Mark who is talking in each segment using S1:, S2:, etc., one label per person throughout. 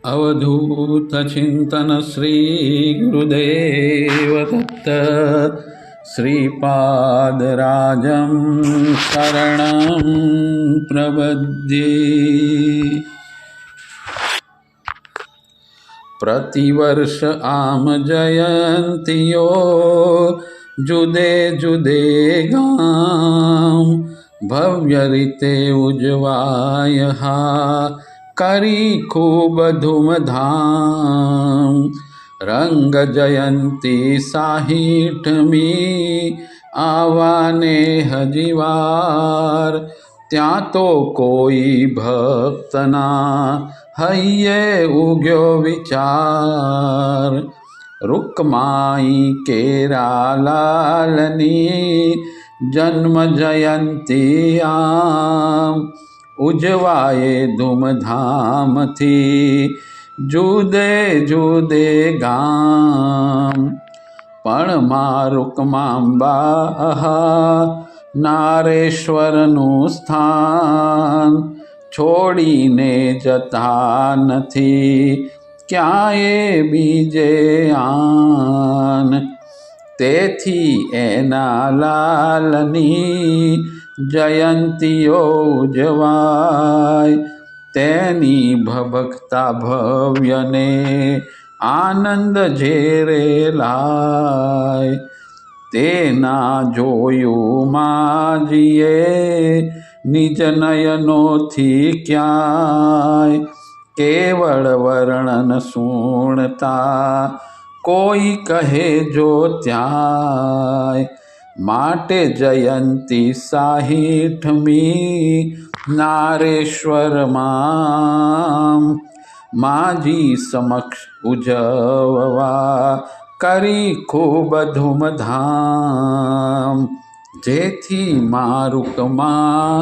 S1: अवधूत चिंतन श्री गुरुदेव दत्त श्रीपादराजं शरणं प्रपद्ये। प्रतिवर्ष आम जयंतियो जुदे जुदे गाम भव्य रीते उजवाय हा करी खूब धूमधाम। रंग जयंती 60મી आवाने हजीवार त्या तो कोई भक्तना हૈયે उग्यो विचार। रुक्माई केरा लालनी जन्म जयंती आम उजवाए धूमधाम थी जुदे जुदे गाम। पण मां रुक्मांबा नारेश्वरનું સ્થાન છોડીને જતા નથી ક્યાંય બીજે આન। તેથી એના લાલની જયંતીઓ ઉજવાય તેની ભભકતા ભવ્યને આનંદ ઝેરે લાય। તેના જોયું માજીએ નિજ નયનોથી ક્યાંય કેવળ વર્ણન સુણતા કોઈ કહે જો ત્યાંય। માટે જયંતી 60મી નારેશ્વરમાં માજી સમક્ષ ઉજવવા કરી ખૂબ ધૂમધામ। જેથી મા રૂકમા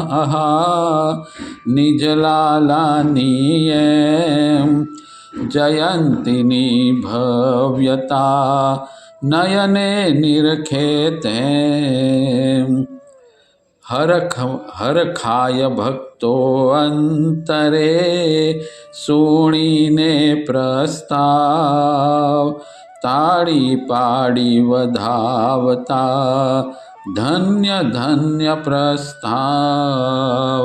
S1: નિજ લાલાની એમ જયંતીની ભવ્યતા નયને નિરખે તેમ। હરખાય ભક્તો અંતરે સુણીને પ્રસ્તાવ તાળી પાડી વધાવતા ધન્ય ધન્ય પ્રસ્તાવ।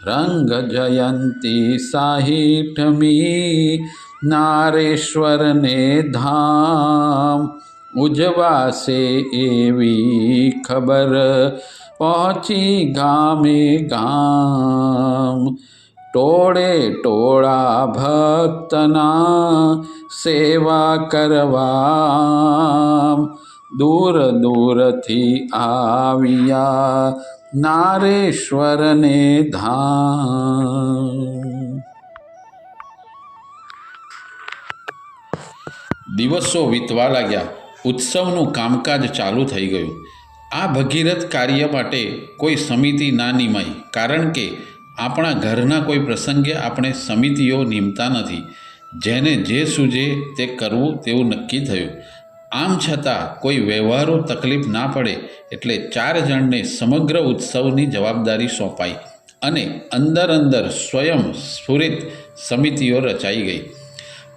S1: રંગ જયંતી 60મી નારેશ્વરને ધામ ઉજવાશે એવી ખબર પહોંચી ગામે ગામ। ટોળે ટોળા ભક્તના સેવા કરવા દૂર દૂરથી આવ્યા નારેશ્વરને ધામ। દિવસો વીતવા લાગ્યા, ઉત્સવનું કામકાજ ચાલુ થઈ ગયું। આ ભગીરથ કાર્ય માટે કોઈ સમિતિ ના નિમાઈ, કારણ કે આપણા ઘરના કોઈ પ્રસંગે આપણે સમિતિઓ નિમતા નથી। જેને જે સૂઝે તે કરવું તેવું નક્કી થયું। આમ છતાં કોઈ વ્યવહારો તકલીફ ના પડે એટલે 4 જણને સમગ્ર ઉત્સવની જવાબદારી સોંપાઈ અને અંદર અંદર સ્વયં સ્ફુરિત સમિતિઓ રચાઈ ગઈ।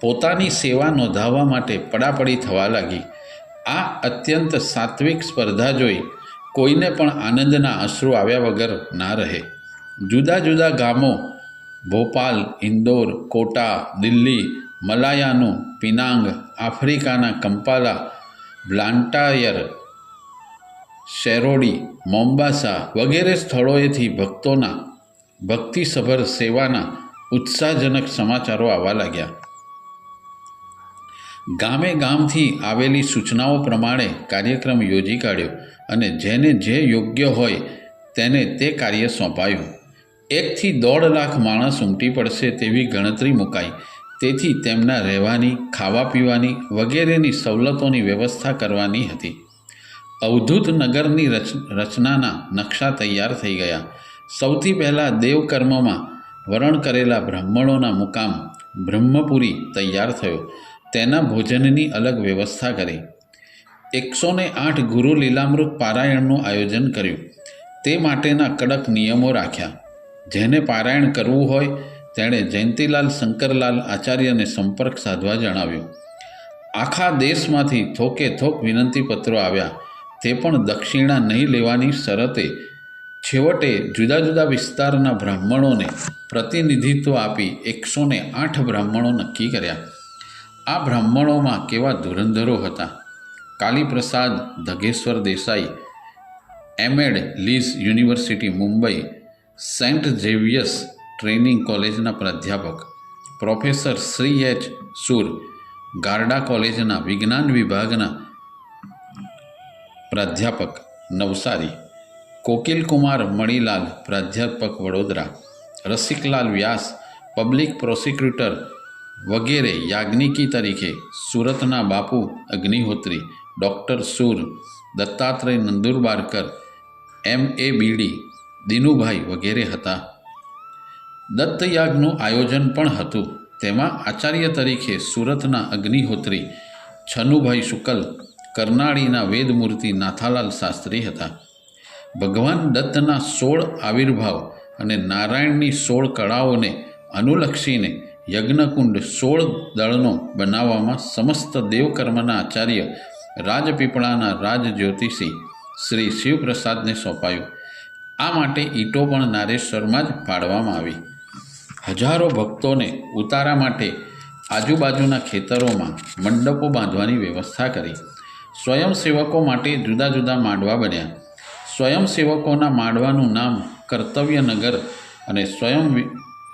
S1: પોતાની સેવા નોંધાવવા માટે પડાપડી થવા લાગી। આ અત્યંત સાત્વિક સ્પર્ધા જોઈ કોઈને પણ આનંદના અશ્રુ આવ્યા વગર ના રહે। જુદા જુદા ગામો ભોપાલ, ઇન્દોર, કોટા, દિલ્હી, મલાયાનું પિનાંગ, આફ્રિકાના કંપાલા, બ્લાન્ટાયર, શેરોડી, મોમ્બાસા વગેરે સ્થળોએથી ભક્તોના ભક્તિસભર સેવાના ઉત્સાહજનક સમાચારો આવવા લાગ્યા। ગામે ગામથી આવેલી સૂચનાઓ પ્રમાણે કાર્યક્રમ યોજી કાઢ્યો અને જેને જે યોગ્ય હોય તેને તે કાર્ય સોંપાયું। 1 થી 1.5 લાખ માણસ ઉમટી પડશે તેવી ગણતરી મુકાઈ। તેથી તેમના રહેવાની, ખાવા પીવાની વગેરેની સવલતોની વ્યવસ્થા કરવાની હતી। અવધૂત નગરની રચનાના નકશા તૈયાર થઈ ગયા। સૌથી પહેલાં દેવકર્મમાં વરણ કરેલા બ્રાહ્મણોના મુકામ બ્રહ્મપુરી તૈયાર થયો। તેના ભોજનની અલગ વ્યવસ્થા કરી। 108 ગુરુ લીલામૃત પારાયણનું આયોજન કર્યું। તે માટેના કડક નિયમો રાખ્યા। જેને પારાયણ કરવું હોય તેણે જયંતીલાલ શંકરલાલ આચાર્યને સંપર્ક સાધવા જણાવ્યું. આખા દેશમાંથી થોકે થોક વિનંતીપત્રો આવ્યા, તે પણ દક્ષિણા નહીં લેવાની શરતે. છેવટે જુદા જુદા વિસ્તારના બ્રાહ્મણોને પ્રતિનિધિત્વ આપી 108 બ્રાહ્મણો નક્કી કર્યા. આ બ્રાહ્મણોમાં કેવા ધુરંધરો હતા! Kaliprasad Dhageshwar Desai, MEd Leeds university Mumbai, saint Xavier's training કોલેજના પ્રાધ્યાપક, પ્રોફેસર શ્રી એચ સુર, ગારડા કોલેજના વિજ્ઞાન વિભાગના પ્રાધ્યાપક નવસારી, કોકિલકુમાર મણિલાલ પ્રાધ્યાપક વડોદરા, રસિકલાલ વ્યાસ પબ્લિક પ્રોસિક્યુટર વગેરે યાજ્ઞિકી તરીકે સુરતના બાપુ અગ્નિહોત્રી, ડૉક્ટર સુર, દત્તાત્રેય નંદુરબારકર, M.A. બીડી, દિનુભાઈ વગેરે હતા. દત્તયાગનું આયોજન પણ હતું. તેમાં આચાર્ય તરીકે સુરતના અગ્નિહોત્રી છનુભાઈ શુકલ, કરનાળીના વેદમૂર્તિ નાથાલાલ શાસ્ત્રી હતા. ભગવાન દત્તના 16 આવિર્ભાવ અને નારાયણની 16 કળાઓને અનુલક્ષીને યજ્ઞકુંડ 16 દળનો બનાવવામાં સમસ્ત દેવકર્મના આચાર્ય રાજપીપળાના રાજજ્યોતિષી શ્રી શિવપ્રસાદને સોંપાયું. આ માટે ઈંટો પણ નારેશ્વરમાં જ પાડવામાં આવી. હજારો ભક્તોને ઉતારા માટે આજુબાજુના ખેતરોમાં મંડપો બાંધવાની વ્યવસ્થા કરી. સ્વયંસેવકો માટે જુદા જુદા માંડવા બન્યા. સ્વયંસેવકોના માંડવાનું નામ કર્તવ્યનગર અને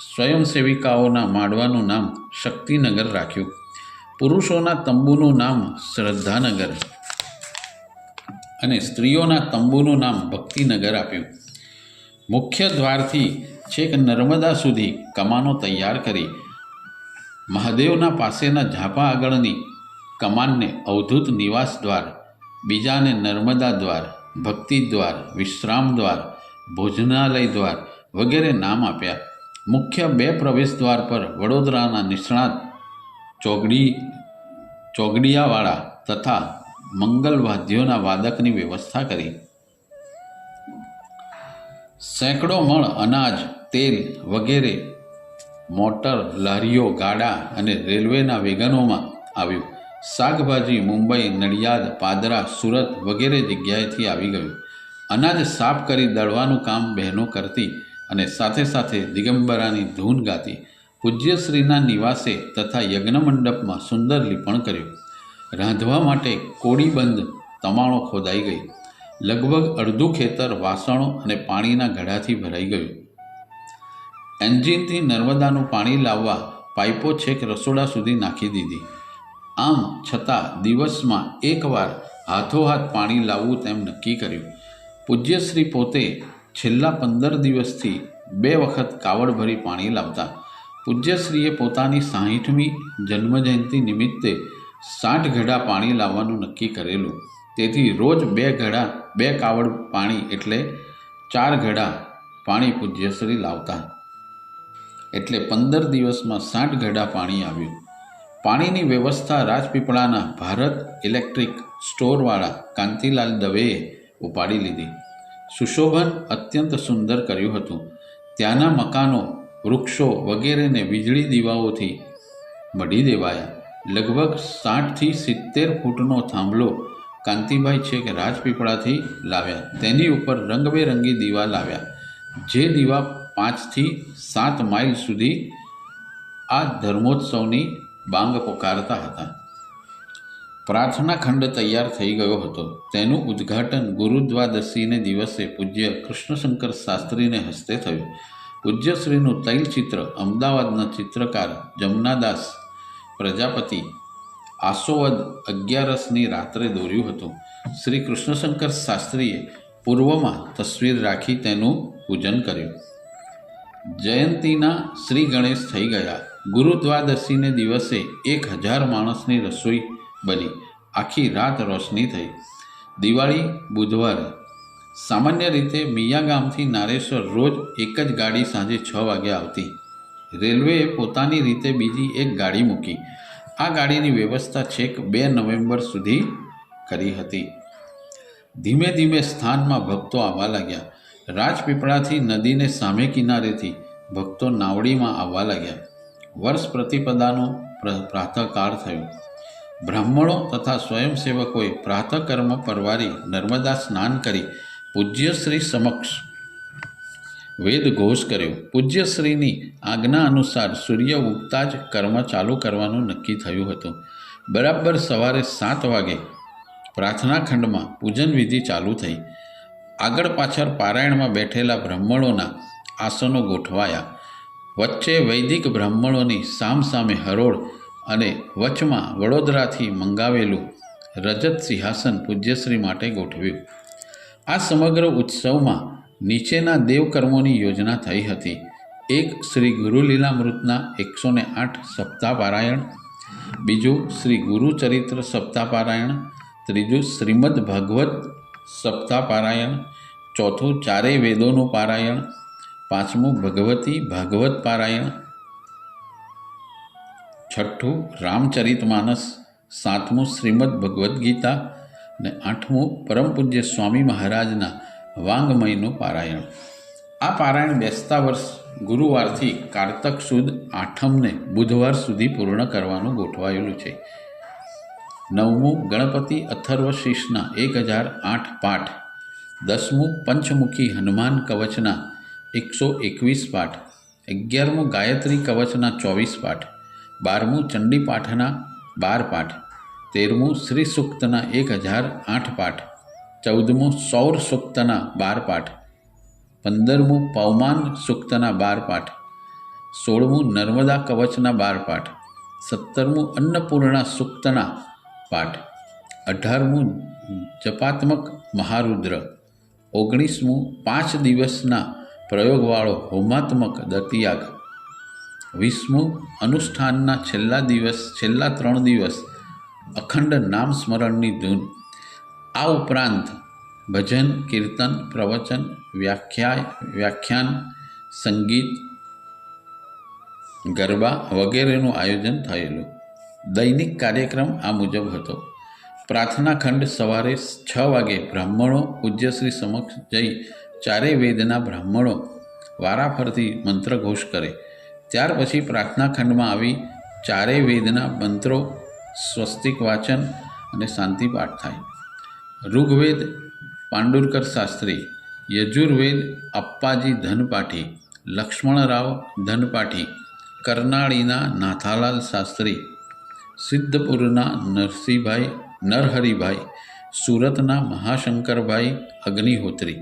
S1: સ્વયંસેવિકાઓના માંડવાનું નામ શક્તિનગર રાખ્યું. પુરુષોના તંબુનું નામ શ્રદ્ધાનગર અને સ્ત્રીઓના તંબુનું નામ ભક્તિનગર આપ્યું. મુખ્ય દ્વારથી છેક નર્મદા સુધી કમાનો તૈયાર કરી મહાદેવના પાસેના ઝાપા આગળની કમાનને અવધૂત નિવાસ દ્વાર, બીજાને નર્મદા દ્વાર, ભક્તિ દ્વાર, વિશ્રામ દ્વાર, ભોજનાલય દ્વાર વગેરે નામ આપ્યા. મુખ્ય 2 પ્રવેશ દ્વાર પર વડોદરાના નિષ્ણાત ચોગડિયાવાળા તથા મંગલવાદ્યોના વાદકની વ્યવસ્થા કરી. સેંકડો મણ અનાજ, તેલ વગેરે મોટર, લારીઓ, ગાડા અને રેલવેના વેગનોમાં આવ્યું. શાકભાજી મુંબઈ, નડિયાદ, પાદરા, સુરત વગેરે જગ્યાએથી આવી ગયું. અનાજ સાફ કરી દળવાનું કામ બહેનો કરતી અને સાથે સાથે દિગંબરાની ધૂન ગાતી. પૂજ્યશ્રીના નિવાસે તથા યજ્ઞમંડપમાં સુંદર લીપણ કર્યું. રાંધવા માટે કોડીબંધ તમાણો ખોદાઈ ગઈ. લગભગ અડધું ખેતર વાસણો અને પાણીના ઘડાથી ભરાઈ ગયું. એન્જિનથી નર્મદાનું પાણી લાવવા પાઇપો છેક રસોડા સુધી નાખી દીધી. આમ છતાં દિવસમાં એકવાર હાથોહાથ પાણી લાવવું તેમ નક્કી કર્યું. પૂજ્યશ્રી પોતે છેલ્લા 15 દિવસથી 2 વખત કાવડ ભરી પાણી લાવતા. પૂજ્યશ્રીએ પોતાની 60મી જન્મજયંતિ નિમિત્તે 60 ઘડા પાણી લાવવાનું નક્કી કરેલું. તેથી રોજ 2 કાવડ પાણી એટલે 4 ઘડા પાણી પૂજ્યશ્રી લાવતા. એટલે 15 દિવસમાં 60 ઘડા પાણી આવ્યું. પાણીની વ્યવસ્થા રાજપીપળાના ભારત ઇલેક્ટ્રિક સ્ટોરવાળા કાંતિલાલ દવેએ ઉપાડી લીધી. સુશોભન અત્યંત સુંદર કર્યું હતું. ત્યાંના મકાનો, વૃક્ષો વગેરેને વીજળી દીવાઓથી મઢી દેવાયા. લગભગ 60 થી 70 ફૂટનો થાંભલો કાંતિભાઈ છેક રાજપીપળાથી લાવ્યા. તેની ઉપર રંગબેરંગી દીવા લાવ્યા. જે દીવા 5 થી 7 માઇલ સુધી આ ધર્મોત્સવની બાંગ પોકારતા હતા. પ્રાર્થના ખંડ તૈયાર થઈ ગયો હતો. તેનું ઉદ્ઘાટન ગુરુદ્વાદશીને દિવસે પૂજ્ય કૃષ્ણશંકર શાસ્ત્રીને હસ્તે થયું. પૂજ્યશ્રીનું તૈલચિત્ર અમદાવાદના ચિત્રકાર જમનાદાસ પ્રજાપતિ આસોવદ 11ની રાત્રે દોર્યું હતું. શ્રી કૃષ્ણશંકર શાસ્ત્રીએ પૂર્વમાં તસવીર રાખી તેનું પૂજન કર્યું. જયંતીના શ્રી ગણેશ થઈ ગયા. ગુરુદ્વાદશીને દિવસે 1000 માણસની રસોઈ બની. આખી રાત રોશની થઈ. દિવાળી બુધવારે. સામાન્ય રીતે મિયા ગામથી નારેશ્વર રોજ એક જ ગાડી સાંજે 6 વાગે આવતી. રેલવેએ પોતાની રીતે બીજી એક ગાડી મૂકી. આ ગાડીની વ્યવસ્થા છેક 2 નવેમ્બર સુધી કરી હતી. ધીમે ધીમે સ્થાનમાં ભક્તો આવવા લાગ્યા. રાજપીપળાથી નદીને સામે કિનારેથી ભક્તો નાવડીમાં આવવા લાગ્યા. વર્ષ પ્રતિપદાનો પ્રાતઃકાળ થયો. બ્રાહ્મણો તથા સ્વયંસેવકોએ પ્રાતઃકર્મ પરવારી નર્મદા સ્નાન કરી પૂજ્યશ્રી સમક્ષ વેદ ઘોષ કર્યો. પૂજ્યશ્રીની આજ્ઞા અનુસાર સૂર્ય ઉગતા જ કર્મ ચાલુ કરવાનું નક્કી થયું હતું. બરાબર સવારે 7 વાગે પ્રાર્થના ખંડમાં પૂજન વિધિ ચાલુ થઈ. આગળ પાછળ પારાયણમાં બેઠેલા બ્રાહ્મણોના આસનો ગોઠવાયા. વચ્ચે વૈદિક બ્રાહ્મણોની સામસામે હરોળ અને વચમાં વડોદરાથી મંગાવેલું રજત સિંહાસન પૂજ્યશ્રી માટે ગોઠવ્યું. આ સમગ્ર ઉત્સવમાં નીચેના દેવકર્મોની યોજના થઈ હતી. 1. શ્રી ગુરુલીલામૃતના 108 સપ્તાહ પારાયણ. 2. શ્રી ગુરુચરિત્ર સપ્તાહ પારાયણ. 3. શ્રીમદ ભાગવત સપ્તાહ પારાયણ. 4. ચારેય વેદોનું પારાયણ. 5. ભગવતી ભાગવત પારાયણ. 6. રામચરિતમાનસ. 7. શ્રીમદ ભગવદ્ ગીતા અને 8. પરમ પૂજ્ય સ્વામી મહારાજના વાંગમયનું પારાયણ. આ પારાયણ બેસતા વર્ષ ગુરુવારથી કારતક સુદ આઠમને બુધવાર સુધી પૂર્ણ કરવાનું ગોઠવાયેલું છે. 9. ગણપતિ અથર્વશીર્ષના 1008 પાઠ. 10. પંચમુખી હનુમાન કવચના 121 પાઠ. 11. ગાયત્રી કવચના 24 પાઠ. 12. ચંડી પાઠના 12 પાઠ. 13. શ્રી સૂક્તના 1008 પાઠ. 14. સૌર સૂક્તના 12 પાઠ. 15. પવમાન સૂક્તના 12 પાઠ. 16. નર્મદા કવચના 12 પાઠ. 17. અન્નપૂર્ણા સૂક્તના પાઠ. 18. જપાત્મક મહારુદ્ર. 19. 5 દિવસના પ્રયોગવાળો હોમાત્મક દતિયાગ. 20. અનુષ્ઠાનના છેલ્લા 3 દિવસ અખંડ નામ સ્મરણની ધૂન. આ ઉપરાંત ભજન, કીર્તન, પ્રવચન, વ્યાખ્યાન, સંગીત, ગરબા વગેરેનું આયોજન થયેલું. દૈનિક કાર્યક્રમ આ મુજબ હતો. પ્રાર્થના ખંડ સવારે 6 વાગે બ્રાહ્મણો પૂજ્યશ્રી સમક્ષ જઈ ચારેય વેદના બ્રાહ્મણો વારાફરતી મંત્રઘોષ કરે. ત્યાર પછી પ્રાર્થના ખંડમાં આવી ચારેય વેદના મંત્રો, સ્વસ્તિક વાચન અને શાંતિપાઠ થાય. ઋગ્વેદ પાંડુરકર શાસ્ત્રી, યજુર્વેદ અપ્પાજી ધનપાઠી, લક્ષ્મણરાવ ધનપાઠી, કરનાળીના નાથાલાલ શાસ્ત્રી, સિદ્ધપુરના નરહરિભાઈ, સુરતના મહાશંકરભાઈ અગ્નિહોત્રી,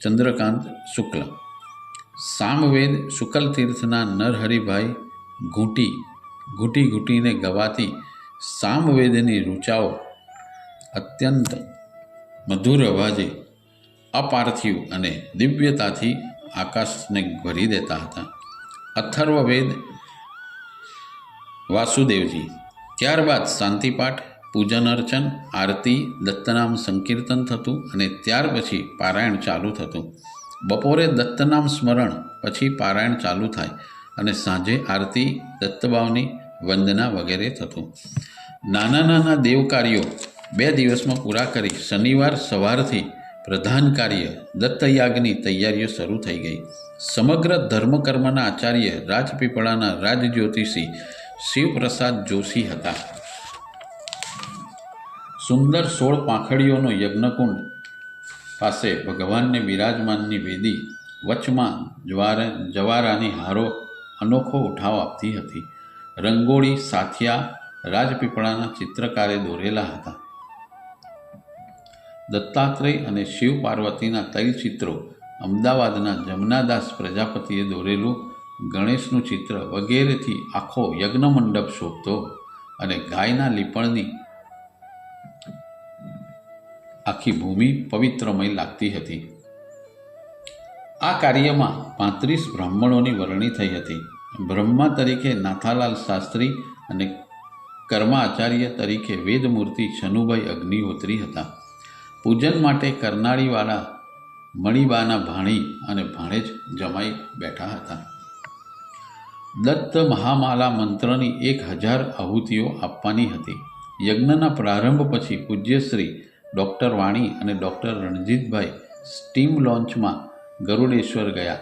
S1: ચંદ્રકાંત શુક્લ, સામવેદ શુકલતીર્થના નરહરિભાઈ ઘૂંટીને ગવાતી સામવેદની ઋચાઓ અત્યંત મધુર અવાજે અપાર્થિવ અને દિવ્યતાથી આકાશને ભરી દેતા હતા. અથર્વવેદ વાસુદેવજી. ત્યારબાદ શાંતિપાઠ, પૂજન અર્ચન, આરતી, દત્તનામ સંકીર્તન થતું અને ત્યાર પછી પારાયણ ચાલુ થતું. બપોરે દત્તનામ સ્મરણ પછી પારાયણ ચાલુ થાય અને સાંજે આરતી, દત્તભાવની વંદના વગેરે થતું. નાના દેવ કાર્યો 2 દિવસમાં પૂરા કરી શનિવાર સવારથી પ્રધાન કાર્ય દત્તયાગની તૈયારીઓ શરૂ થઈ ગઈ. સમગ્ર ધર્મકર્મના આચાર્ય રાજપીપળાના રાજજ્યોતિષી શિવપ્રસાદ જોશી હતા. સુંદર 16 પાંખડીઓનો યજ્ઞકુંડ પાસે ભગવાનને બિરાજમાનની વેદી, વચમાં જવારાની હારો અનોખો ઉઠાવ આપતી હતી. રંગોળી સાથિયા રાજપીપળાના ચિત્રકારે દોરેલા હતા. દત્તાત્રેય અને શિવ પાર્વતીના તૈલચિત્રો, અમદાવાદના જમનાદાસ પ્રજાપતિએ દોરેલું ગણેશનું ચિત્ર વગેરેથી આખો યજ્ઞ મંડપ શોભતો અને ગાયના લીપણની આખી ભૂમિ પવિત્રમય લાગતી હતી. આ કાર્યમાં 35 બ્રાહ્મણોની વરણી થઈ હતી. બ્રહ્મા તરીકે નાથાલાલ શાસ્ત્રી અને કર્માચાર્ય તરીકે વેદમૂર્તિ છનુભાઈ અગ્નિહોત્રી હતા. પૂજન માટે કરનાળીવાળા મણિબાના ભાણી અને ભાણેજ જમાઈ બેઠા હતા. દત્ત મહામાલા મંત્રની 1000 આહુતિઓ આપવાની હતી. યજ્ઞના પ્રારંભ પછી પૂજ્યશ્રી ડૉક્ટર વાણી અને ડૉક્ટર રણજીતભાઈ સ્ટીમ લોન્ચમાં ગરુડેશ્વર ગયા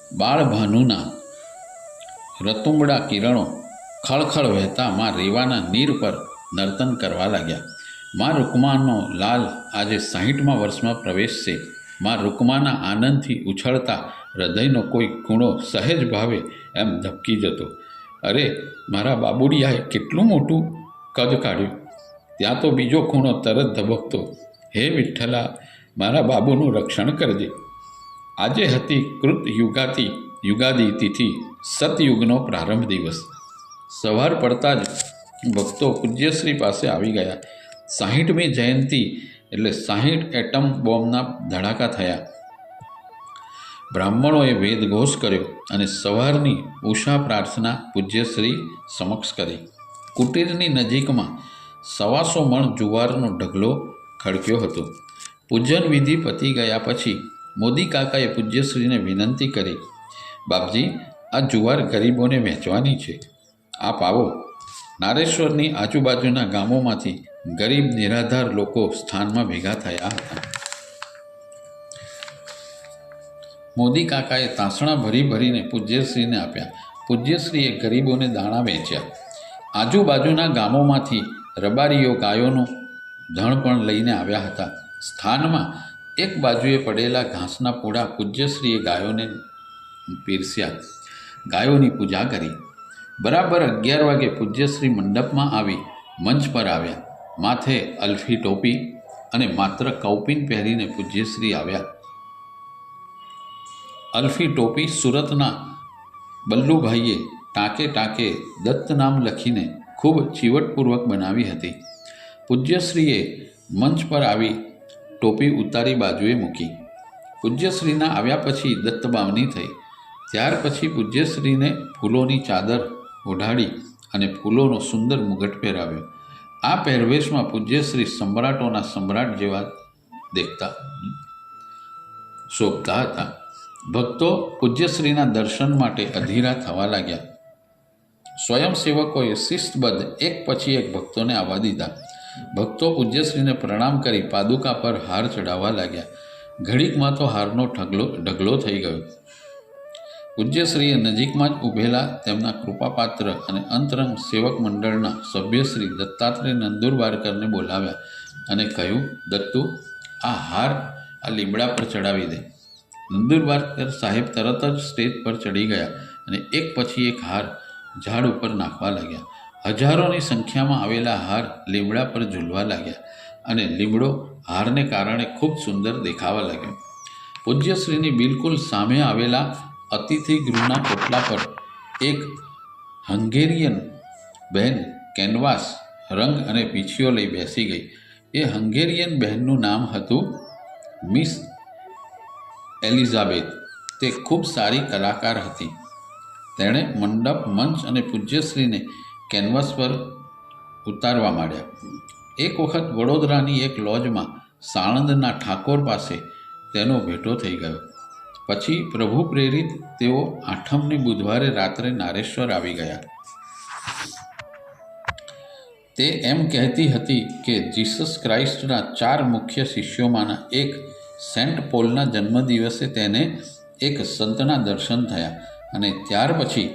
S1: બાળભાનુના રતુંબડા કિરણો ખળખળ વહેતા માં રેવાના નીર પર નર્તન કરવા લાગ્યા. માં રૂકમાનો લાલ આજે 60મા વર્ષમાં પ્રવેશશે. માં રૂકમાના આનંદથી ઉછળતા હૃદયનો કોઈ ખૂણો સહેજ ભાવે એમ ધબકી જતો. અરે, મારા બાબુડિયાએ કેટલું મોટું કદ કાઢ્યું! ત્યાં તો બીજો ખૂણો તરત ધબકતો, હે વિઠ્ઠલા, મારા બાબુનું રક્ષણ કરજે. આજે હતી કૃત યુગાદી તિથિ, સતયુગનો પ્રારંભ દિવસ. સવાર પડતા જ ભક્તો પૂજ્યશ્રી પાસે આવી ગયા. 60મી જયંતી એટલે 60 એટમ બોમ્બના ધડાકા થયા. બ્રાહ્મણોએ વેદઘોષ કર્યો અને સવારની ઉષા પ્રાર્થના પૂજ્યશ્રી સમક્ષ કરી. કુટીરની નજીકમાં 125 મણ જુવારનો ઢગલો ખડક્યો હતો. પૂજન વિધિ પતી ગયા પછી મોદી કાકાએ પૂજ્યશ્રીને વિનંતી કરી, બાપજી, આ જુવાર ગરીબોને વહેંચવાની છે, આપ આવો. નારેશ્વરની આજુબાજુના ગામોમાંથી ગરીબ નિરાધાર લોકો સ્થાનમાં ભેગા થયા હતા. મોદી કાકાએ તાંસણા ભરીને પૂજ્યશ્રીને આપ્યા. પૂજ્યશ્રીએ ગરીબોને દાણા વેચ્યા. આજુબાજુના ગામોમાંથી રબારીઓ ગાયોનું ધણ પણ લઈને આવ્યા હતા. સ્થાનમાં એક બાજુએ પડેલા ઘાસના પૂડા પૂજ્યશ્રીએ ગાયોને પીરસ્યા. ગાયોની પૂજા કરી. બરાબર 11 વાગે પૂજ્યશ્રી મંડપમાં આવી મંચ પર આવ્યા. માથે અલ્ફી ટોપી અને માત્ર કૌપિન પહેરીને પૂજ્યશ્રી આવ્યા. અલ્ફી ટોપી સુરતના બલ્લુભાઈએ ટાંકે ટાંકે દત્ત નામ લખીને ખૂબ ચીવટપૂર્વક બનાવી હતી. પૂજ્યશ્રીએ મંચ પર આવી ટોપી ઉતારી બાજુએ મૂકી. પૂજ્યશ્રીના આવ્યા પછી દત્તબાવની થઈ. ત્યાર પછી પૂજ્યશ્રીને ફૂલોની ચાદર ઓઢાડી અને ફૂલોનો સુંદર મુગટ પહેરાવ્યો. આ પહેરવેશમાં પૂજ્યશ્રી સમ્રાટોના સમ્રાટ જેવા દેખતા શોભતા હતા. ભક્તો પૂજ્યશ્રીના દર્શન માટે અધીરા થવા લાગ્યા. સ્વયંસેવકોએ શિસ્તબદ્ધ એક પછી એક ભક્તોને આવવા દીધા. ભક્તો પૂજ્યશ્રીને પ્રણામ કરી પાદુકા પર હાર ચડાવવા લાગ્યા. ઘડીકમાં તો હારનો ઢગલો થઈ ગયો. પૂજ્યશ્રીએ નજીકમાં જ ઊભેલા તેમના કૃપાપાત્ર અને અંતરંગ સેવક મંડળના સભ્ય શ્રી દત્તાત્રેય નંદુરબારકરને બોલાવ્યા અને કહ્યું, દત્તુ, આ હાર આ લીમડા પર ચડાવી દે. નંદુરબારકર સાહેબ તરત જ સ્ટેજ પર ચડી ગયા અને એક પછી એક હાર ઝાડ ઉપર નાખવા લાગ્યા. હજારોની સંખ્યામાં આવેલા હાર લીમડા પર ઝૂલવા લાગ્યા અને લીમડો હારને કારણે ખૂબ સુંદર દેખાવા લાગ્યો. પૂજ્યશ્રીની બિલકુલ સામે આવેલા અતિથિ ગૃહના પોટલા પર એક હંગેરિયન બહેન કેનવાસ, રંગ અને પીંછીઓ લઈ બેસી ગઈ. એ હંગેરિયન બહેનનું નામ હતું મિસ એલિઝાબેથ. તે ખૂબ સારી કલાકાર હતી. તેણે મંડપ, મંચ અને પૂજ્યશ્રીને કેનવાસ પર ઉતારવા માંડ્યા. એક વખત વડોદરાની એક લોજમાં સાણંદના ઠાકોર પાસે તેનો ભેટો થઈ ગયો. પછી પ્રભુ પ્રેરિત તેઓ 8મની બુધવારે રાત્રે નારેશ્વર આવી ગયા. તે એમ કહેતી હતી કે જીસસ ક્રાઇસ્ટના 4 મુખ્ય શિષ્યોમાંના એક સેન્ટ પોલના જન્મદિવસે તેને એક સંતના દર્શન થયા અને ત્યાર પછી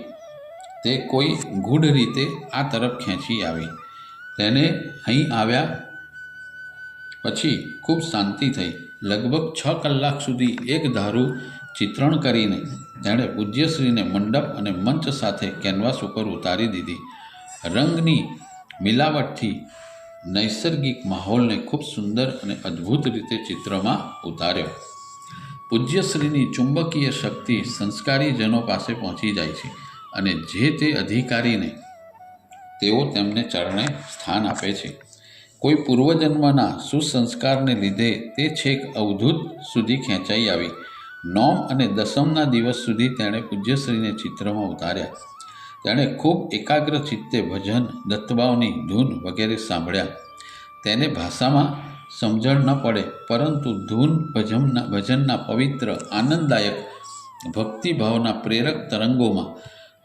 S1: તે કોઈ ગૂઢ રીતે આ તરફ ખેંચી આવી. તેને અહીં આવ્યા પછી ખૂબ શાંતિ થઈ. લગભગ 6 કલાક સુધી એક ધારું ચિત્રણ કરીને તેણે પૂજ્યશ્રીને મંડપ અને મંચ સાથે કેનવાસ ઉપર ઉતારી દીધી. રંગની મિલાવટથી નૈસર્ગિક માહોલને ખૂબ સુંદર અને અદ્ભુત રીતે ચિત્રમાં ઉતાર્યો. પૂજ્યશ્રીની ચુંબકીય શક્તિ સંસ્કારીજનો પાસે પહોંચી જાય છે અને જે તે અધિકારીને તેઓ તેમને ચરણે સ્થાન આપે છે. કોઈ પૂર્વજન્મના સુસંસ્કારને લીધે તે છેક અવધૂત સુધી ખેંચાઈ આવી. 9 અને 10મના દિવસ સુધી તેણે પૂજ્યશ્રીને ચિત્રમાં ઉતાર્યા. તેણે ખૂબ એકાગ્ર ચિત્તે ભજન, દત્તબાવની ધૂન વગેરે સાંભળ્યા. તેને ભાષામાં સમજણ ન પડે, પરંતુ ધૂન ભજનના પવિત્ર, આનંદદાયક ભક્તિભાવના પ્રેરક તરંગોમાં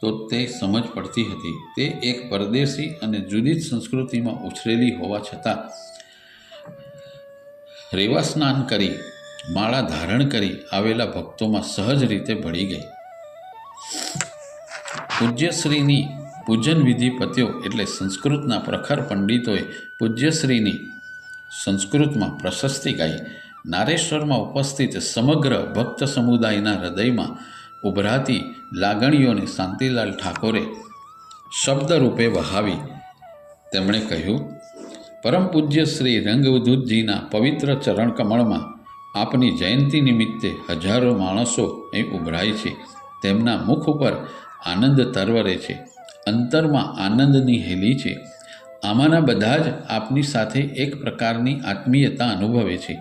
S1: તો તે સમજ પડતી હતી. તે એક પરદેશી અને જુદી જ સંસ્કૃતિમાં ઉછરેલી હોવા છતાં રેવા સ્નાન કરી, માળા ધારણ કરી આવેલા ભક્તોમાં સહજ રીતે ભળી ગઈ. પૂજ્યશ્રીની પૂજન વિધિ પત્યો એટલે સંસ્કૃતના પ્રખર પંડિતોએ પૂજ્યશ્રીની સંસ્કૃતમાં પ્રશસ્તિ ગાઈ. નારેશ્વરમાં ઉપસ્થિત સમગ્ર ભક્ત સમુદાયના હૃદયમાં ઉભરાતી લાગણીઓને શાંતિલાલ ઠાકોરે શબ્દરૂપે વહાવી. તેમણે કહ્યું, પરમ પૂજ્ય શ્રી રંગવધૂતજીના પવિત્ર ચરણકમળમાં આપની જયંતિ નિમિત્તે હજારો માણસો અહીં ઉભરાય છે. તેમના મુખ ઉપર આનંદ તરવરે છે, અંતરમાં આનંદની હેલી છે. આમાંના બધા જ આપની સાથે એક પ્રકારની આત્મીયતા અનુભવે છે.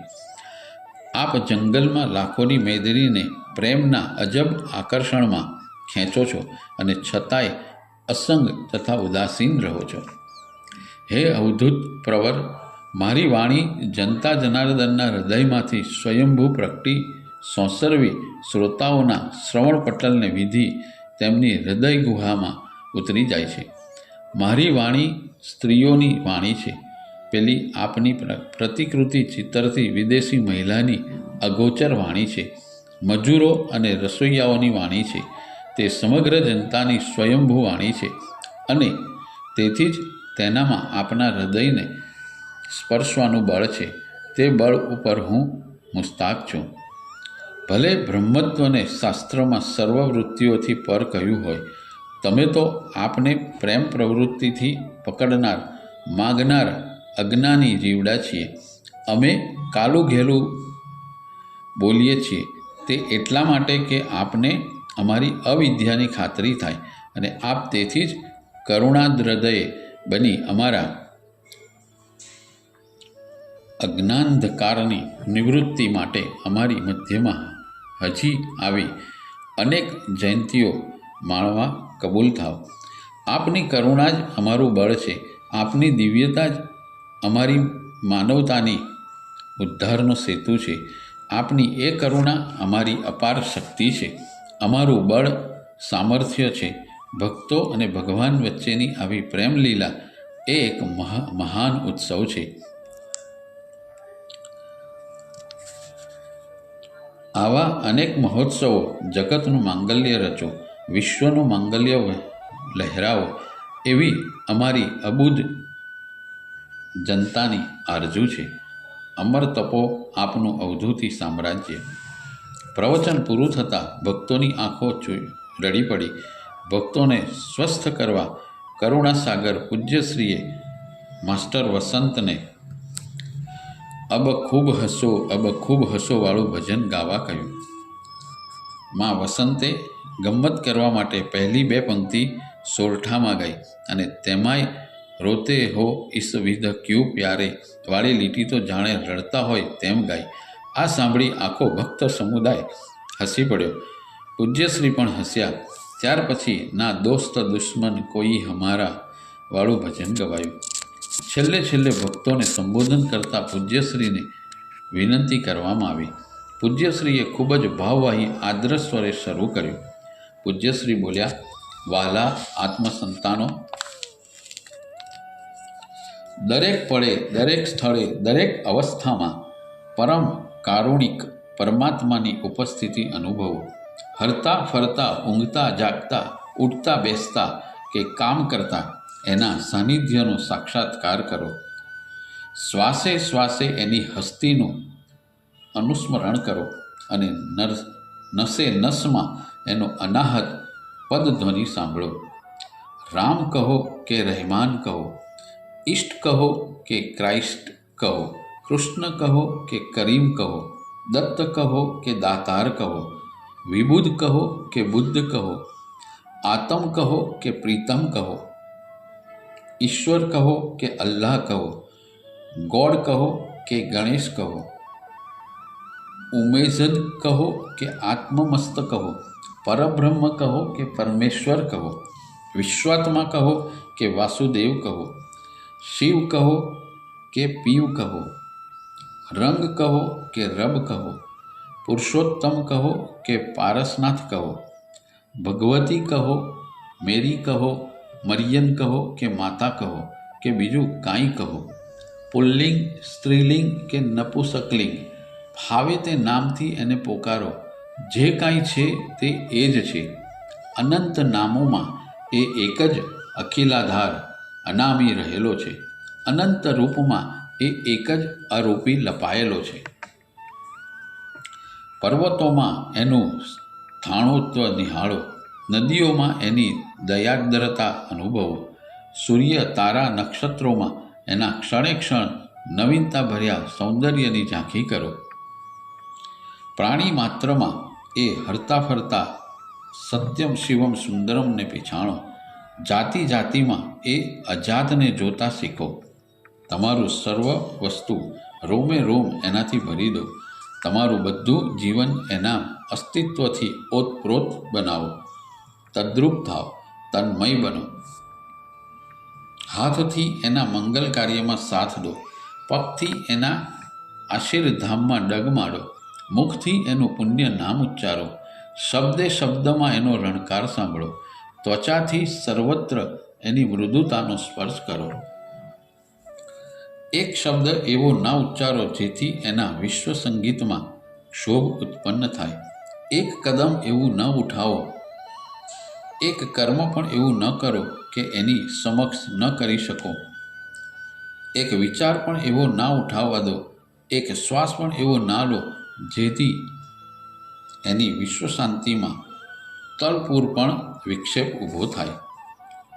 S1: આપ જંગલમાં લાખોની મેદરીને પ્રેમના અજબ આકર્ષણમાં ખેંચો છો અને છતાંય અસંગ તથા ઉદાસીન રહો છો. હે અવધૂત પ્રવર, મારી વાણી જનતા જનાર્દનના હૃદયમાંથી સ્વયંભૂ પ્રગટી સોંસરવી શ્રોતાઓના શ્રવણ પટલને વિધિ તેમની હૃદય ગુહામાં ઉતરી જાય છે. મારી વાણી સ્ત્રીઓની વાણી છે. પેલી આપની પ્રતિકૃતિ ચિત્રથી વિદેશી મહિલાની અગોચર વાણી છે. મજૂરો અને રસોઈયાઓની વાણી છે. તે સમગ્ર જનતાની સ્વયંભૂ વાણી છે અને તેથી જ તેનામાં આપના હૃદયને સ્પર્શવાનું બળ છે. તે બળ ઉપર હું મુસ્તાક છું. ભલે બ્રહ્મત્વને શાસ્ત્રમાં સર્વવૃત્તિઓથી પર કહ્યું હોય, તમે તો આપને પ્રેમ પ્રવૃત્તિથી પકડનાર માગનાર અજ્ઞાની જીવડા છીએ. અમે કાલું ઘેલું બોલીએ છીએ તે એટલા માટે કે આપને અમારી અવિદ્યાની ખાતરી થાય અને આપ તેથી જ કરુણાદ્રદયે બની અમારા અજ્ઞાંધકારની નિવૃત્તિ માટે અમારી મધ્યમાં હજી આવી અનેક જયંતીઓ માણવા કબૂલ થાવ. આપની કરુણા જ અમારું બળ છે. આપની દિવ્યતા જ અમારી માનવતાની ઉદ્ધારનો સેતુ છે. આપની એ કરુણા અમારી અપાર શક્તિ છે, અમારું બળ સામર્થ્ય છે. ભક્તો અને ભગવાન વચ્ચેની આવી પ્રેમ લીલા એ એક મહાન ઉત્સવ છે. આવા અનેક મહોત્સવો જગતનું માંગલ્ય રચો, વિશ્વનું માંગલ્ય લહેરાવો એવી અમારી અબુધ જનતાની આરજુ છે. અમર તપો આપનું અવધૂતી સામ્રાજ્ય. પ્રવચન પૂરું થતાં ભક્તોની આંખો રડી પડી. ભક્તોને સ્વસ્થ કરવા કરુણાસાગર પૂજ્યશ્રીએ માસ્ટર વસંતને અબ ખૂબ હસો વાળું ભજન ગાવા કહ્યું. માં વસંતે ગમ્મત કરવા માટે પહેલી બે પંક્તિ સોરઠામાં ગાઈ અને તેમાંય રોતે હો ઇસ વિધ ક્યુ પ્યારે વાળી લીટી તો જાણે રડતા હોય તેમ ગાઈ. આ સાંભળી આખો ભક્ત સમુદાય હસી પડ્યો. પૂજ્યશ્રી પણ હસ્યા. ત્યાર પછી ના દોસ્ત દુશ્મન કોઈ હમારા વાળું ભજન ગવાયું. છેલ્લે ભક્તોને સંબોધન કરતા પૂજ્યશ્રીને વિનંતી કરવામાં આવી. પૂજ્યશ્રીએ ખૂબ જ ભાવવાહી આદ્ર સ્વરે શરૂ કર્યું. પૂજ્યશ્રી બોલ્યા, વહાલા આત્મસંતાનો, દરેક પળે, દરેક સ્થળે, દરેક અવસ્થામાં પરમ કારુણિક પરમાત્માની ઉપસ્થિતિ અનુભવો. હરતા ફરતા, ઊંઘતા જાગતા, ઉઠતા બેસતા કે કામ કરતા એના સાનિધ્યનો સાક્ષાત્કાર કરો. શ્વાસે શ્વાસે એની હસ્તીનું અનુસ્મરણ કરો અને નસે નસમાં એનો અનાહત પદધ્વનિ સાંભળો. રામ કહો કે રહેમાન કહો, ઈષ્ટ કહો કે ક્રાઇસ્ટ કહો, કૃષ્ણ કહો કે કરીમ કહો, દત્ત કહો કે દાતાર કહો, વિબુધ કહો કે બુદ્ધ કહો, આતમ કહો કે પ્રીતમ કહો, ઈશ્વર કહો કે અલ્લાહ કહો, ગોડ કહો કે ગણેશ કહો, ઉમેઝદ કહો કે આત્મમસ્ત કહો, પરબ્રહ્મ કહો કે પરમેશ્વર કહો, વિશ્વાત્મા કહો કે વાસુદેવ કહો, શિવ કહો કે પીવ કહો, રંગ કહો કે રબ કહો, પુરુષોત્તમ કહો કે પારસનાથ કહો, ભગવતી કહો, મેરી કહો, મરિયમ કહો કે માતા કહો કે બીજું કાંઈ કહો, પુલ્લિંગ, સ્ત્રીલિંગ કે નપુંસકલિંગ, ફાવે તે નામથી એને પોકારો. જે કાંઈ છે તે એ જ છે. અનંત નામોમાં એ એક જ અખિલાધાર અનામી રહેલો છે. અનંત રૂપમાં એ એક જ અરૂપી લપાયેલો છે. પર્વતોમાં એનું સ્થાણોત્વ નિહાળો, નદીઓમાં એની દયાદ્રતા અનુભવો, સૂર્ય તારા નક્ષત્રોમાં એના ક્ષણે ક્ષણ નવીનતા ભર્યા સૌંદર્યની ઝાંખી કરો. પ્રાણી માત્રમાં એ હરતા ફરતા સત્યમ શિવમ સુંદરમને પીછાણો. જાતિ જાતિમાં એ અજાતને જોતા શીખો. તમારું સર્વ વસ્તુ રોમે રોમ એનાથી ભરી દો. તમારું બધું જીવન એના અસ્તિત્વથી ઓતપ્રોત બનાવો. તદ્રુપ થાવ, તન્મય બનો. હાથથી એના મંગલ કાર્યમાં સાથ દો. પગથી એના આશીર્ધામમાં ડગ માડો. મુખથી એનું પુણ્ય નામ ઉચ્ચારો. શબ્દે શબ્દમાં એનો રણકાર સાંભળો. ત્વચાથી સર્વત્ર એની મૃદુતાનો સ્પર્શ કરો. એક શબ્દ એવો ના ઉચ્ચારો જેથી એના વિશ્વ સંગીતમાં ક્ષોભ ઉત્પન્ન થાય. એક કદમ એવું ન ઉઠાવો, એક કર્મ પણ એવું ન કરો કે એની સમક્ષ ન કરી શકો. એક વિચાર પણ એવો ના ઉઠાવવા દો, એક શ્વાસ પણ એવો ના લો જેથી એની વિશ્વ શાંતિમાં તલપૂર પણ વિક્ષેપ ઊભો થાય.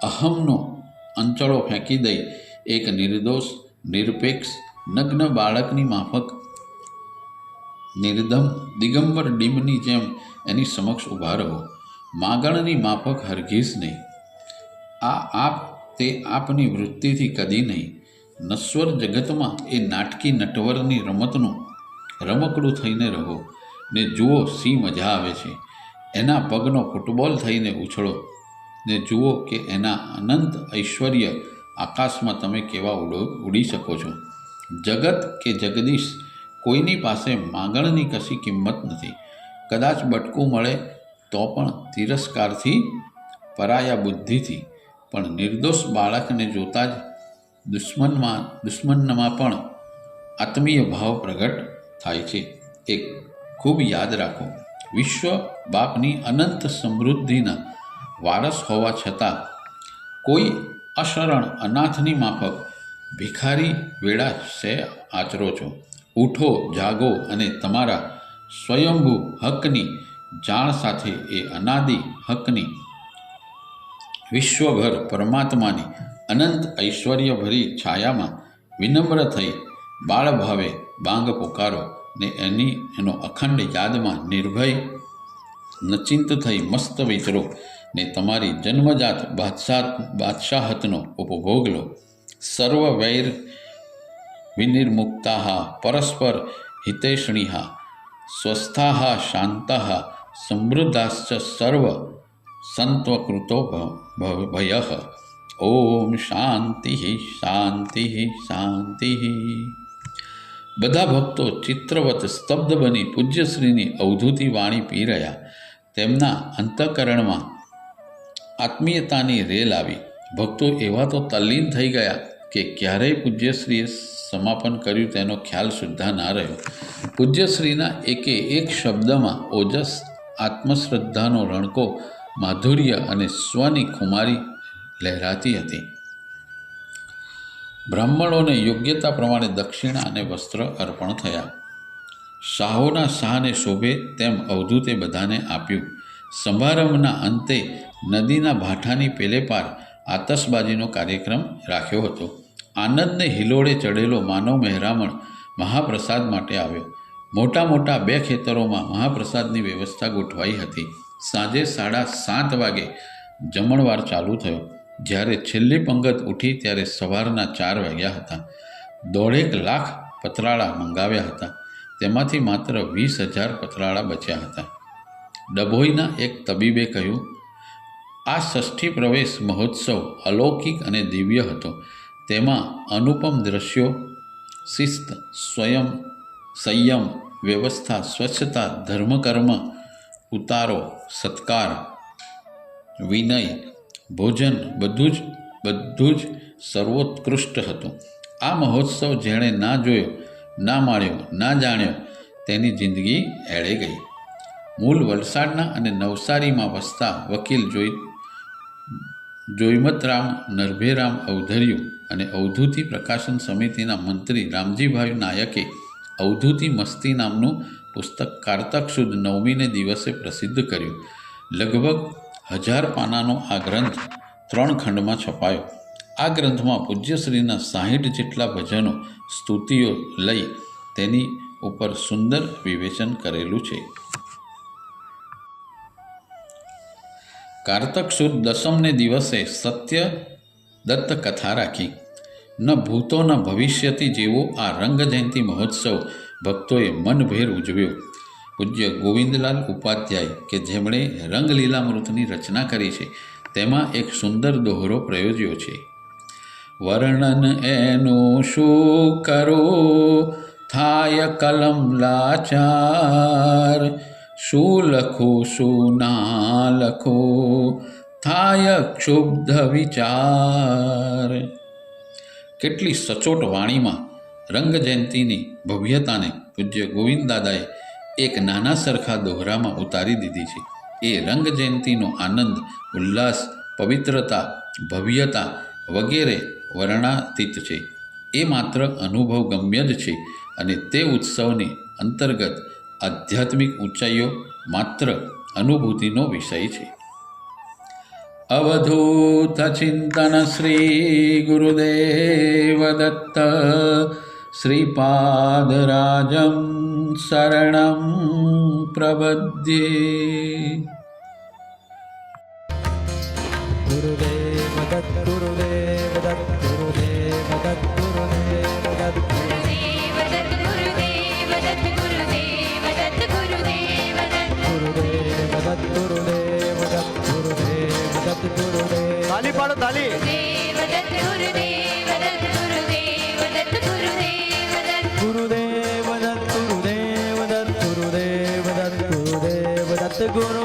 S1: અહમનો અંચળો ફેંકી દઈ એક નિર્દોષ, નિરપેક્ષ, નગ્ન બાળકની માફક નિર્ધમ દિગંબર ડીમની જેમ એની સમક્ષ ઊભા રહો. માગણની માફક હરગીઝ નહીં. આ આપ તે આપની વૃત્તિથી કદી નહીં. નશ્વર જગતમાં એ નાટકી નટવરની રમતનું રમકડું થઈને રહો ને જુઓ સી મજા આવે છે. એના પગનો ફૂટબોલ થઈને ઉછળો ને જુઓ કે એના અનંત ઐશ્વર્ય આકાશમાં તમે કેવા ઉડી શકો છો. જગત કે જગદીશ કોઈની પાસે માગણની કશી કિંમત નથી. કદાચ બટકું મળે તો પણ તિરસ્કારથી, પરાયા બુદ્ધિથી. પણ નિર્દોષ બાળકને જોતાં જ દુશ્મનમાં પણ આત્મીય ભાવ પ્રગટ થાય છે. એક ખૂબ યાદ રાખો, વિશ્વ બાપની અનંત સમૃદ્ધિના વારસ હોવા છતાં કોઈ અશરણ અનાથની માફક ભિખારી વેળા શે આચરો છો. ઉઠો, જાગો અને તમારા સ્વયંભૂ હકની જાણ સાથે એ અનાદિ હકની વિશ્વભર પરમાત્માની અનંત ઐશ્વર્યભરી છાયામાં વિનમ્ર થઈ બાળભાવે બાંગ પુકારો ને એનો અખંડ યાદમાં નિર્ભય નચિંત થઈ મસ્ત વિચરો ને તમારી જન્મજાત બાદશાહતનો ઉપભોગ લો. સર્વ વૈર વિનિર્મુક્તા પરસ્પર હિતૈષિણિ સ્વસ્થા શાંતા સમૃદ્ધાશ્ચ સર્વ સંત્વકૃતો ભય. ઓમ શાંતિ શાંતિ શાંતિ. બધા ભક્તો ચિત્રવત સ્તબ્ધ બની પૂજ્યશ્રીની અવધૂતી વાણી પી રહ્યા. તેમના અંતઃકરણમાં આત્મીયતાની રેલ આવી. ભક્તો એવા તો તલ્લીન થઈ ગયા કે ક્યારેય પૂજ્યશ્રીએ સમાપન કર્યું તેનો ખ્યાલ સુદ્ધા ના રહ્યો. પૂજ્યશ્રીના એકે એક શબ્દમાં ઓજસ, આત્મશ્રદ્ધાનો રણકો, માધુર્ય અને સ્વની ખુમારી લહેરાતી હતી. બ્રાહ્મણોને યોગ્યતા પ્રમાણે દક્ષિણા અને વસ્ત્ર અર્પણ થયા. શાહોના શાહને શોભે તેમ અવધૂતે બધાને આપ્યું. સમારંભના અંતે નદીના ભાઠાની પેલે પાર આતશબાજીનો કાર્યક્રમ રાખ્યો હતો. આનંદને હિલોળે ચઢેલો માનવ મહેરામણ મહાપ્રસાદ માટે આવ્યો. મોટા મોટા 2 ખેતરોમાં મહાપ્રસાદની વ્યવસ્થા ગોઠવાઈ હતી. સાંજે 7:30 વાગે જમણવાર ચાલુ થયો. જ્યારે છેલ્લી પંગત ઉઠી ત્યારે સવારના 4 વાગ્યા હતા. 1.5 લાખ પતરાળા મંગાવ્યા હતા. તેમાંથી માત્ર 20,000 પતરાળા બચ્યા હતા. ડભોઈના એક તબીબે કહ્યું, આ ષષ્ઠી પ્રવેશ મહોત્સવ અલૌકિક અને દિવ્ય હતો. તેમાં અનુપમ દ્રશ્યો, શિસ્ત, સંયમ, વ્યવસ્થા, સ્વચ્છતા, ધર્મકર્મ, ઉતારો, સત્કાર, વિનય, ભોજન બધું જ સર્વોત્કૃષ્ટ હતું. આ મહોત્સવ જેણે ના જોયો, ના માણ્યો, ના જાણ્યો તેની જિંદગી એળે ગઈ. મૂળ વલસાડના અને નવસારીમાં વસતા વકીલ જોઈમતરામ નરભેરામ અવધર્યુ અને અવધૂતિ પ્રકાશન સમિતિના મંત્રી રામજીભાઈ નાયકે અવધૂતિ મસ્તી નામનું પુસ્તક કારતક સુદ 9મીને દિવસે પ્રસિદ્ધ કર્યું. લગભગ 1000 પાનાનો આ ગ્રંથ 3 ખંડમાં છપાયો. આ ગ્રંથમાં પૂજ્યશ્રીના 60 જેટલા ભજનો સ્તુતિઓ લઈ તેની ઉપર સુંદર વિવેચન કરેલું છે. કારતક સુદ 10મને દિવસે સત્ય દત્ત કથા રાખી. ન ભૂતો ન ભવિષ્યથી જેવો આ રંગ જયંતિ મહોત્સવ ભક્તોએ મનભેર ઉજવ્યો. પૂજ્ય ગોવિંદલાલ ઉપાધ્યાય કે જેમણે રંગલીલામૃતની રચના કરી છે તેમાં એક સુંદર દોહરો પ્રયોજ્યો છે. વર્ણન એનું શું કરો થાય કલમ લાચાર, શું લખો શું ના લખો થાય ક્ષુબ્ધ વિચાર. કેટલી સચોટ વાણીમાં રંગ જયંતિની ભવ્યતાને પૂજ્ય ગોવિંદ દાદાએ એક નાના સરખા દોહરામાં ઉતારી દીધી છે. એ રંગ જયંતિનો આનંદ, ઉલ્લાસ, પવિત્રતા, ભવ્યતા વગેરે વર્ણાતીત છે. એ માત્ર અનુભવ ગમ્ય જ છે અને તે ઉત્સવની અંતર્ગત આધ્યાત્મિક ઊંચાઈઓ માત્ર અનુભૂતિનો વિષય છે. અવધૂત ચિંતન શ્રી ગુરુદેવ દત્ત શ્રીપાદરાજમ શરણમ પ્રપદ્યે.
S2: ગુરુદેવ દત્ત ગુરુદેવ દત્ત ગુરુદેવ દત્ત ગુરુદેવ દત્ત
S3: ગુરુદેવ દત્ત ગુરુદેવ દત્ત ગુરુદેવ દત્ત ગુરુદેવ દત્ત
S2: ગુરુદેવ દત્ત ગુરુદેવ દત્ત ગુરુદેવ દત્ત ગુરુદેવ. તાલી પાડો તાલી.
S3: ગુરુદેવ દત્ત ગુરુદેવ દત્ત ગુરુદેવ દત્ત ગુરુદેવ દત્ત
S2: ગુરુદેવ દત્ત ગુરુદેવ દત્ત ગુરુદેવ દત્ત ગુરુદેવ દત્ત ગુરુ